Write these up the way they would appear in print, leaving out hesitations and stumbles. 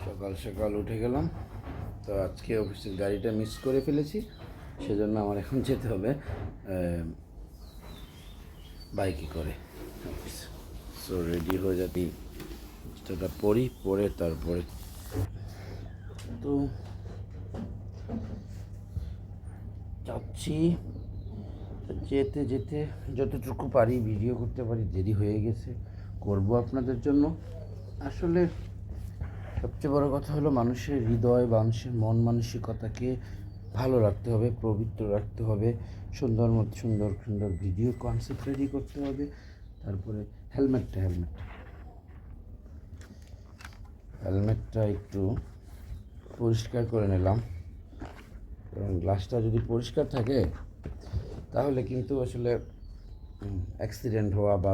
সকাল সকাল উঠে গেলাম। তো আজকে অফিসের গাড়িটা মিস করে ফেলেছি, সেজন্য আমার এখন যেতে হবে বাইকে করে অফিস। সো রেডি হয়ে যাতে জুতোটা পরে তারপরে তো যাচ্ছি। যেতে যেতে যতটুকু পারি ভিডিও করতে পারি, দেরি হয়ে গেছে, করব আপনাদের জন্য। আসলে সবচেয়ে বড় কথা হলো মানুষের হৃদয়, মানুষের মন মানসিকতাকে ভালো রাখতে হবে, পবিত্র রাখতে হবে, সুন্দর সুন্দর সুন্দর ভিডিও কনসেপ্ট রেডি করতে হবে। তারপরে হেলমেটটা একটু পরিষ্কার করে নিলাম, এবং গ্লাসটা যদি পরিষ্কার থাকে তাহলে কিন্তু আসলে অ্যাক্সিডেন্ট হওয়া বা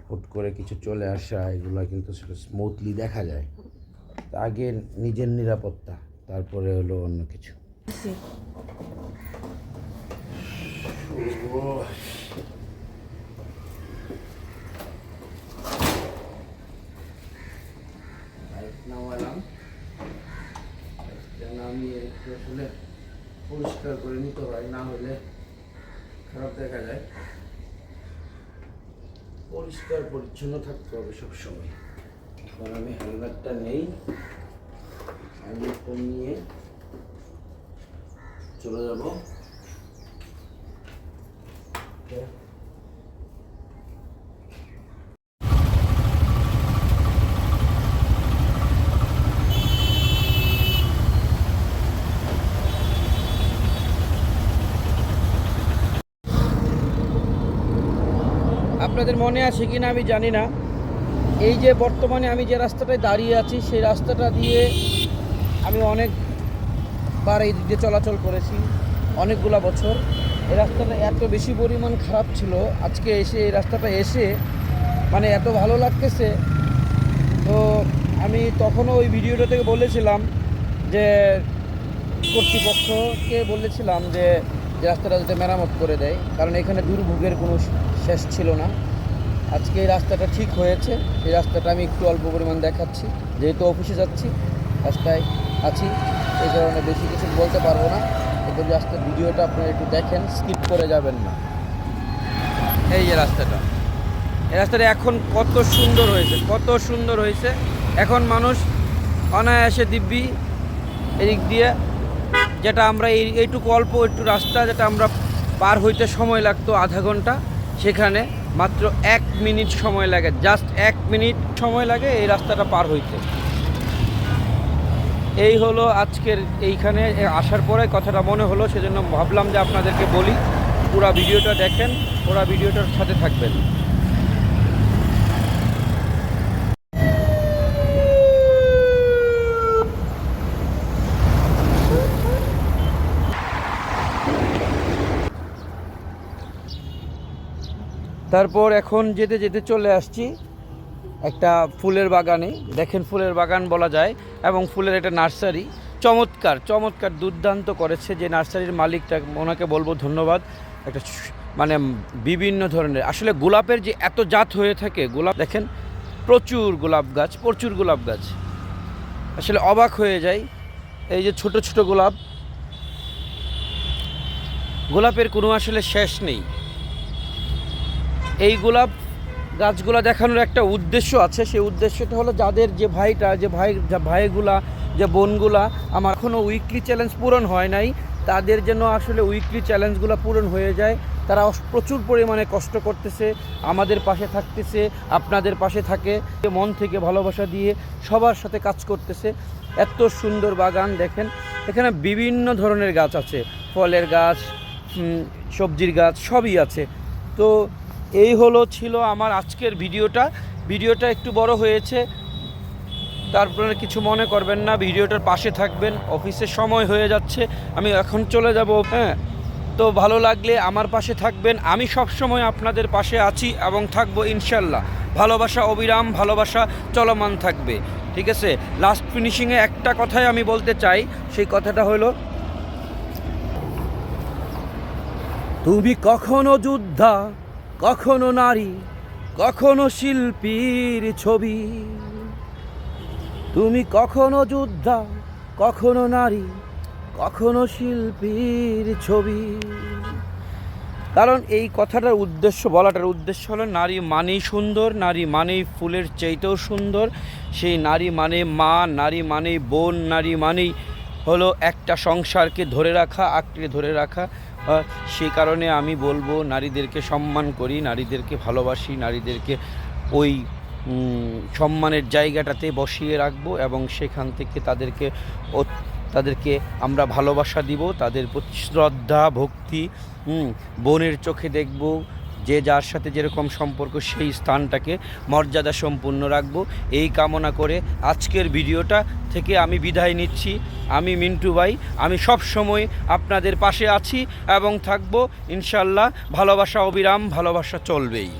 হুট করে কিছু চলে আসা এগুলো কিন্তু আসলে স্মুথলি দেখা যায়। আগে নিজের নিরাপত্তা, তারপরে হলো অন্য কিছু। নামিয়ে একটু আসলে পরিষ্কার করে নিতে হয়, না হলে খারাপ দেখা যায়। পরিষ্কার পরিচ্ছন্ন থাকতে হবে সবসময়। এখন আমি হেলমেটটা নেই, হেলমেটটা নিয়ে চলে যাব। আপনাদের মনে আছে কি না আমি জানি না, এই যে বর্তমানে আমি যে রাস্তাটায় দাঁড়িয়ে আছি সেই রাস্তাটা দিয়ে আমি অনেকবার এই দিক দিয়ে চলাচল করেছি, অনেকগুলো বছর। এই রাস্তাটা এত বেশি পরিমাণ খারাপ ছিল, আজকে এসে এই রাস্তাটা এসে মানে এত ভালো লাগতেছে। তো আমি তখনও ওই ভিডিওটা থেকে বলেছিলাম যে কর্তৃপক্ষকে বলেছিলাম যে রাস্তাটা যাতে মেরামত করে দেয়, কারণ এখানে দুর্ভোগের কোনো শেষ ছিল না। আজকে এই রাস্তাটা ঠিক হয়েছে, এই রাস্তাটা আমি একটু অল্প পরিমাণ দেখাচ্ছি, যেহেতু অফিসে যাচ্ছি, রাস্তায় আছি, এই কারণে বেশি কিছু বলতে পারবো না। কিন্তু রাস্তার ভিডিওটা আপনারা একটু দেখেন, স্কিপ করে যাবেন না। এই যে রাস্তাটা, এই রাস্তাটা এখন কত সুন্দর হয়েছে। এখন মানুষ অনায়াসে দিব্যি এদিক দিয়ে, যেটা আমরা এইটুকু অল্প একটু রাস্তা যেটা আমরা পার হইতে সময় লাগতো আধা ঘন্টা, সেখানে মাত্র 1 মিনিট সময় লাগে, জাস্ট 1 মিনিট সময় লাগে এই রাস্তাটা পার হইতে। এই হলো আজকের এইখানে আসার পরে কথাটা মনে হলো, সেজন্য ভাবলাম যে আপনাদেরকে বলি। পুরো ভিডিওটা দেখেন, পুরো ভিডিওটার সাথে থাকবেন। তারপর এখন যেতে যেতে চলে আসছি একটা ফুলের বাগানে। দেখেন, ফুলের বাগান বলা যায়, এবং ফুলের একটা নার্সারি। চমৎকার দুর্দান্ত করেছে যে নার্সারির মালিকটা, ওনাকে বলবো ধন্যবাদ। একটা মানে বিভিন্ন ধরনের আসলে গোলাপের যে এত জাত হয়ে থাকে, গোলাপ দেখেন, প্রচুর গোলাপ গাছ, আসলে অবাক হয়ে যায়। এই যে ছোট ছোট গোলাপের কোনো আসলে শেষ নেই। এই গোলাপ গাছগুলা দেখানোর একটা উদ্দেশ্য আছে, সেই উদ্দেশ্যটা হলো যাদের যে ভাইগুলা, যে বোনগুলা আমার এখনও উইকলি চ্যালেঞ্জ পূরণ হয় নাই, তাদের জন্য আসলে উইকলি চ্যালেঞ্জগুলো পূরণ হয়ে যায়। তারা প্রচুর পরিমাণে কষ্ট করতেছে, আমাদের পাশে থাকতেছে, আপনাদের পাশে থাকে, মন থেকে ভালোবাসা দিয়ে সবার সাথে কাজ করতেছে। এত সুন্দর বাগান দেখেন, এখানে বিভিন্ন ধরনের গাছ আছে, ফলের গাছ, সবজির গাছ, সবই আছে। তো এই ছিল আমার আজকের ভিডিওটা একটু বড় হয়েছে, তারপরে কিছু মনে করবেন না, ভিডিওটার পাশে থাকবেন। অফিসের সময় হয়ে যাচ্ছে, আমি এখন চলে যাব। হ্যাঁ, তো ভালো লাগলে আমার পাশে থাকবেন। আমি সব সময় আপনাদের পাশে আছি এবং থাকবো ইনশাল্লাহ। ভালোবাসা অবিরাম, ভালোবাসা চলমান থাকবে, ঠিক আছে? লাস্ট ফিনিশিংয়ে একটা কথাই আমি বলতে চাই, সেই কথাটা হলো, তুমি কখনো যোদ্ধা, কখনো নারী, কখনো শিল্পীর ছবি, তুমি কখনো যোদ্ধা, কখনো নারী, কখনো শিল্পীর ছবি। কারণ এই কথাটার উদ্দেশ্য, বলাটার উদ্দেশ্য হলো নারী মানেই সুন্দর, নারী মানেই ফুলের চাইতেও সুন্দর। সেই নারী মানে মা, নারী মানেই বোন, নারী মানেই হলো একটা সংসারকে ধরে রাখা, আঁকড়ে ধরে রাখা। সেই কারণে আমি বলবো নারীদেরকে সম্মান করি, নারীদেরকে ভালোবাসি, নারীদেরকে ওই সম্মানের জায়গাটাতে বসিয়ে রাখবো এবং সেখান থেকে তাদেরকে আমরা ভালোবাসা দিব, তাদের প্রতি শ্রদ্ধা ভক্তি বোনের চোখে দেখব। যে যার সাথে যেরকম সম্পর্ক সেই স্থানটাকে মর্যাদা সম্পূর্ণ রাখবো। এই কামনা করে আজকের ভিডিওটা থেকে আমি বিদায় নিচ্ছি। আমি মিন্টু ভাই, আমি সব সময় আপনাদের পাশে আছি এবং থাকবো ইনশাল্লাহ। ভালোবাসা অবিরাম, ভালোবাসা চলবেই।